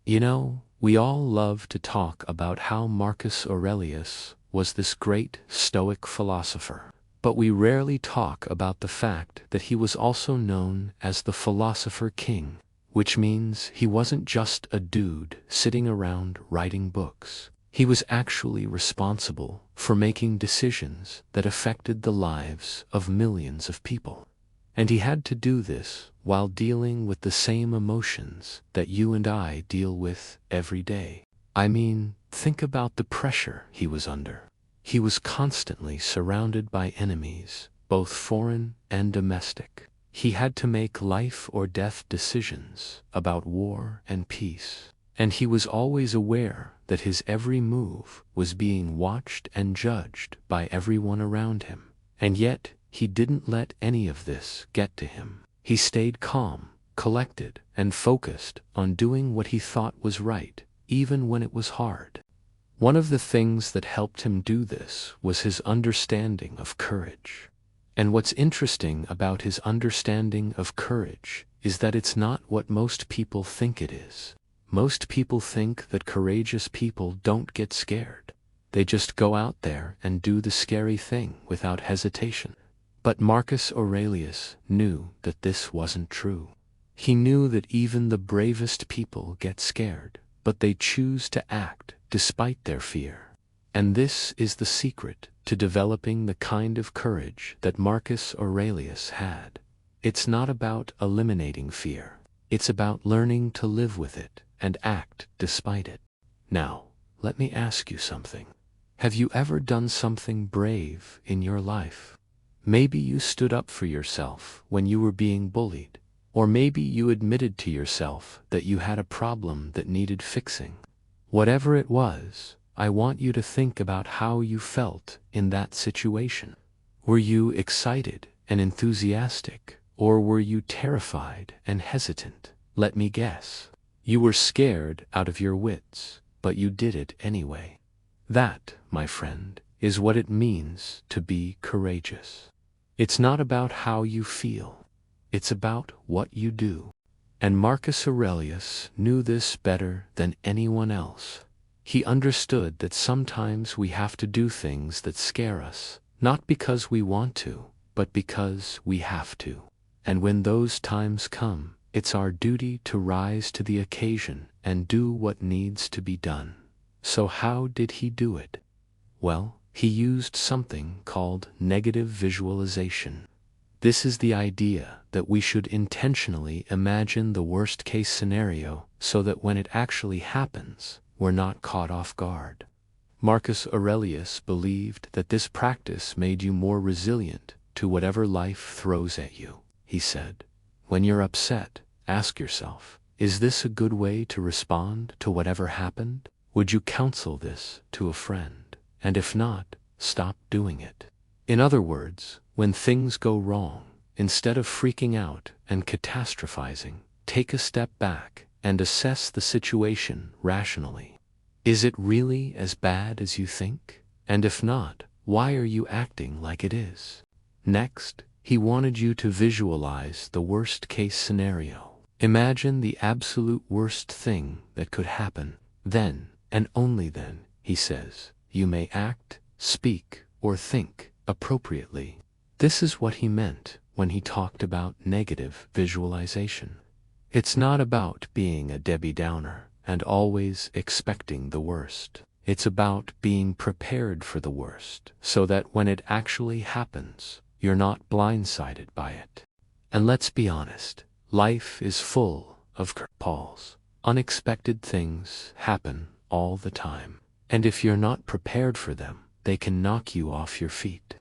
You know, we all love to talk about how Marcus Aurelius was this great Stoic philosopher, but we rarely talk about the fact that he was also known as the philosopher king, which means he wasn't just a dude sitting around writing books. He was actually responsible for making decisions that affected the lives of millions of people. And he had to do this while dealing with the same emotions that you and I deal with every day. I mean, think about the pressure he was under. He was constantly surrounded by enemies, both foreign and domestic. He had to make life or death decisions about war and peace. And he was always aware that his every move was being watched and judged by everyone around him. And yet, he didn't let any of this get to him. He stayed calm, collected, and focused on doing what he thought was right, even when it was hard. One of the things that helped him do this was his understanding of courage. And what's interesting about his understanding of courage is that it's not what most people think it is. Most people think that courageous people don't get scared. They just go out there and do the scary thing without hesitation. But Marcus Aurelius knew that this wasn't true. He knew that even the bravest people get scared, but they choose to act despite their fear. And this is the secret to developing the kind of courage that Marcus Aurelius had. It's not about eliminating fear. It's about learning to live with it and act despite it. Now, let me ask you something. Have you ever done something brave in your life? Maybe you stood up for yourself when you were being bullied, or maybe you admitted to yourself that you had a problem that needed fixing. Whatever it was, I want you to think about how you felt in that situation. Were you excited and enthusiastic, or were you terrified and hesitant? Let me guess. You were scared out of your wits, but you did it anyway. That, my friend, is what it means to be courageous. It's not about how you feel. It's about what you do. And Marcus Aurelius knew this better than anyone else. He understood that sometimes we have to do things that scare us, not because we want to, but because we have to. And when those times come, it's our duty to rise to the occasion and do what needs to be done. So how did he do it? Well, he used something called negative visualization. This is the idea that we should intentionally imagine the worst-case scenario so that when it actually happens, we're not caught off guard. Marcus Aurelius believed that this practice made you more resilient to whatever life throws at you. He said, when you're upset, ask yourself, is this a good way to respond to whatever happened? Would you counsel this to a friend? And if not, stop doing it. In other words, when things go wrong, instead of freaking out and catastrophizing, take a step back and assess the situation rationally. Is it really as bad as you think? And if not, why are you acting like it is? Next, he wanted you to visualize the worst-case scenario. Imagine the absolute worst thing that could happen. Then, and only then, he says, you may act, speak, or think appropriately. This is what he meant when he talked about negative visualization. It's not about being a Debbie Downer and always expecting the worst. It's about being prepared for the worst so that when it actually happens, you're not blindsided by it. And let's be honest, life is full of curveballs. Unexpected things happen all the time. And if you're not prepared for them, they can knock you off your feet.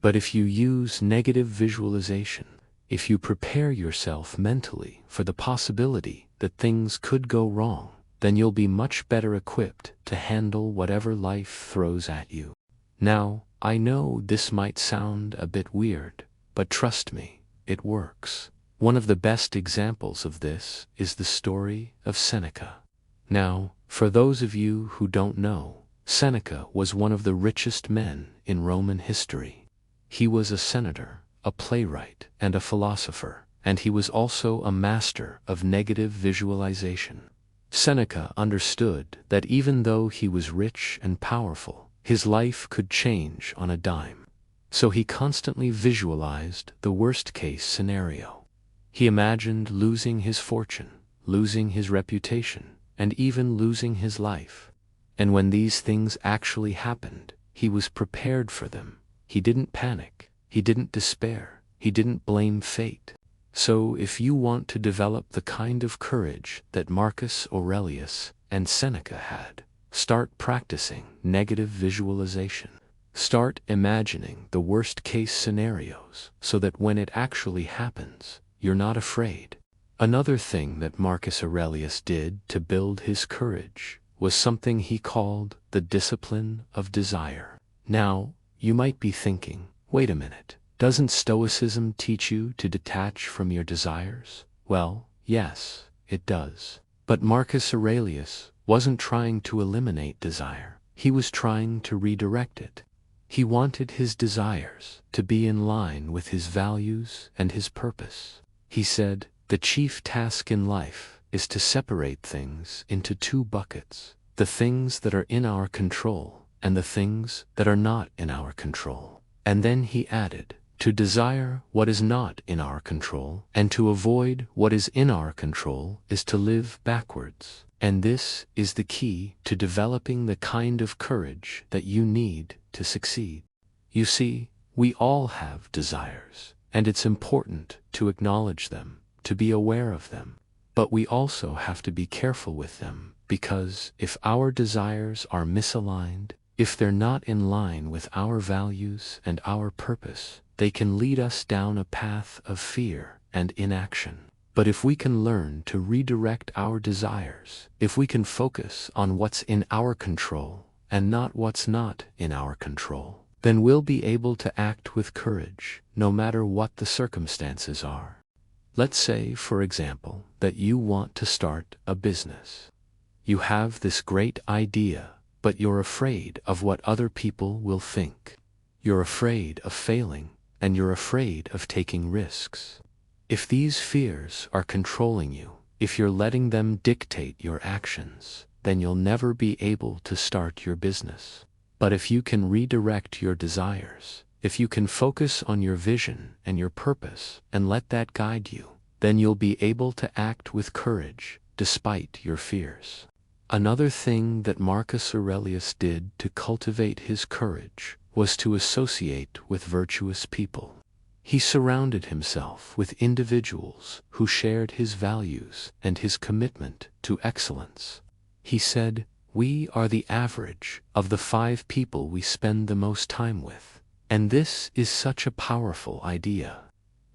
But if you use negative visualization, if you prepare yourself mentally for the possibility that things could go wrong, then you'll be much better equipped to handle whatever life throws at you. Now, I know this might sound a bit weird, but trust me, it works. One of the best examples of this is the story of Seneca. Now, for those of you who don't know, Seneca was one of the richest men in Roman history. He was a senator, a playwright, and a philosopher, and he was also a master of negative visualization. Seneca understood that even though he was rich and powerful, his life could change on a dime. So he constantly visualized the worst-case scenario. He imagined losing his fortune, losing his reputation, and even losing his life. And when these things actually happened, he was prepared for them. He didn't panic. He didn't despair. He didn't blame fate. So if you want to develop the kind of courage that Marcus Aurelius and Seneca had, start practicing negative visualization. Start imagining the worst-case scenarios so that when it actually happens, you're not afraid. Another thing that Marcus Aurelius did to build his courage was something he called the discipline of desire. Now, you might be thinking, wait a minute, doesn't Stoicism teach you to detach from your desires? Well, yes, it does. But Marcus Aurelius wasn't trying to eliminate desire. He was trying to redirect it. He wanted his desires to be in line with his values and his purpose. He said, the chief task in life is to separate things into two buckets, the things that are in our control and the things that are not in our control. And then he added, to desire what is not in our control and to avoid what is in our control is to live backwards. And this is the key to developing the kind of courage that you need to succeed. You see, we all have desires, and it's important to acknowledge them, to be aware of them. But we also have to be careful with them, because if our desires are misaligned, if they're not in line with our values and our purpose, they can lead us down a path of fear and inaction. But if we can learn to redirect our desires, if we can focus on what's in our control and not what's not in our control, then we'll be able to act with courage, no matter what the circumstances are. Let's say, for example, that you want to start a business. You have this great idea, but you're afraid of what other people will think. You're afraid of failing, and you're afraid of taking risks. If these fears are controlling you, if you're letting them dictate your actions, then you'll never be able to start your business. But if you can redirect your desires, if you can focus on your vision and your purpose and let that guide you, then you'll be able to act with courage despite your fears. Another thing that Marcus Aurelius did to cultivate his courage was to associate with virtuous people. He surrounded himself with individuals who shared his values and his commitment to excellence. He said, "We are the average of the 5 people we spend the most time with." And this is such a powerful idea.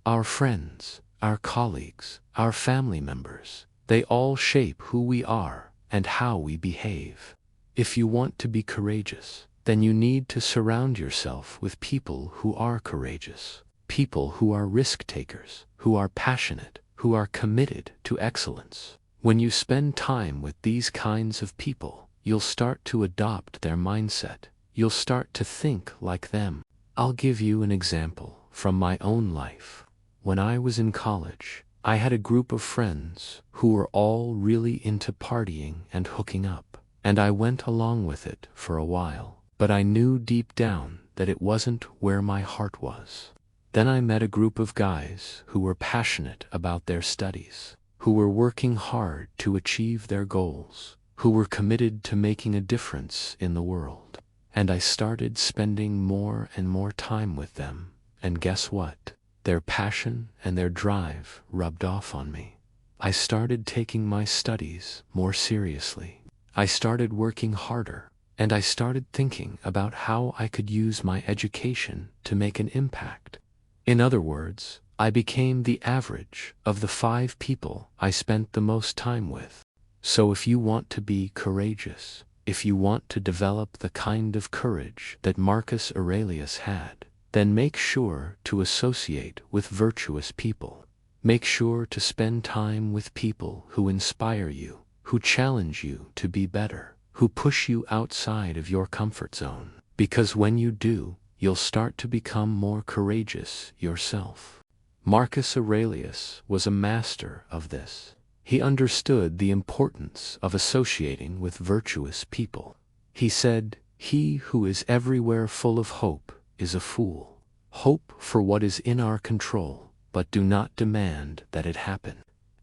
Our friends, our colleagues, our family members, they all shape who we are and how we behave. If you want to be courageous, then you need to surround yourself with people who are courageous, people who are risk takers, who are passionate, who are committed to excellence. When you spend time with these kinds of people, you'll start to adopt their mindset. You'll start to think like them. I'll give you an example from my own life. When I was in college, I had a group of friends who were all really into partying and hooking up, and I went along with it for a while, but I knew deep down that it wasn't where my heart was. Then I met a group of guys who were passionate about their studies, who were working hard to achieve their goals, who were committed to making a difference in the world. And I started spending more and more time with them, and guess what? Their passion and their drive rubbed off on me. I started taking my studies more seriously. I started working harder, and I started thinking about how I could use my education to make an impact. In other words, I became the average of the 5 people I spent the most time with. So if you want to be courageous, if you want to develop the kind of courage that Marcus Aurelius had, then make sure to associate with virtuous people. Make sure to spend time with people who inspire you, who challenge you to be better, who push you outside of your comfort zone. Because when you do, you'll start to become more courageous yourself. Marcus Aurelius was a master of this. He understood the importance of associating with virtuous people. He said, "He who is everywhere full of hope is a fool. Hope for what is in our control, but do not demand that it happen."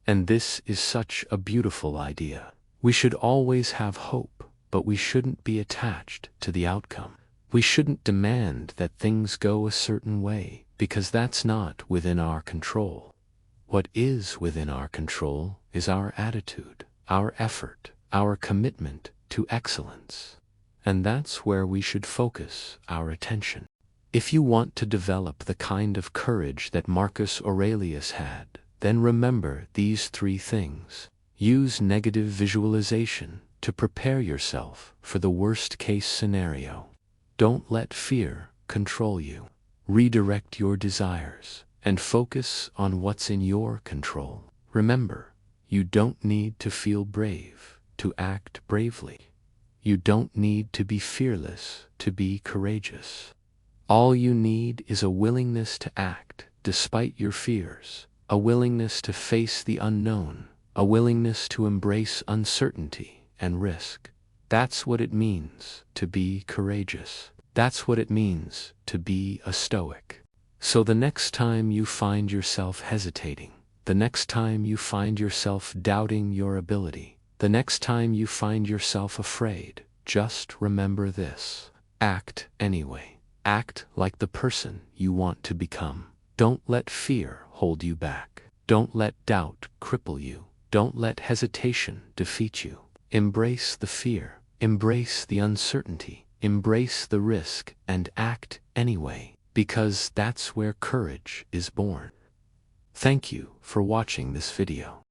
And this is such a beautiful idea. We should always have hope, but we shouldn't be attached to the outcome. We shouldn't demand that things go a certain way, because that's not within our control. What is within our control is our attitude, our effort, our commitment to excellence. And that's where we should focus our attention. If you want to develop the kind of courage that Marcus Aurelius had, then remember these 3 things. Use negative visualization to prepare yourself for the worst-case scenario. Don't let fear control you. Redirect your desires and focus on what's in your control. Remember, you don't need to feel brave to act bravely. You don't need to be fearless to be courageous. All you need is a willingness to act despite your fears, a willingness to face the unknown, a willingness to embrace uncertainty and risk. That's what it means to be courageous. That's what it means to be a Stoic. So the next time you find yourself hesitating, the next time you find yourself doubting your ability, the next time you find yourself afraid, just remember this. Act anyway. Act like the person you want to become. Don't let fear hold you back. Don't let doubt cripple you. Don't let hesitation defeat you. Embrace the fear. Embrace the uncertainty. Embrace the risk and act anyway, because that's where courage is born. Thank you for watching this video.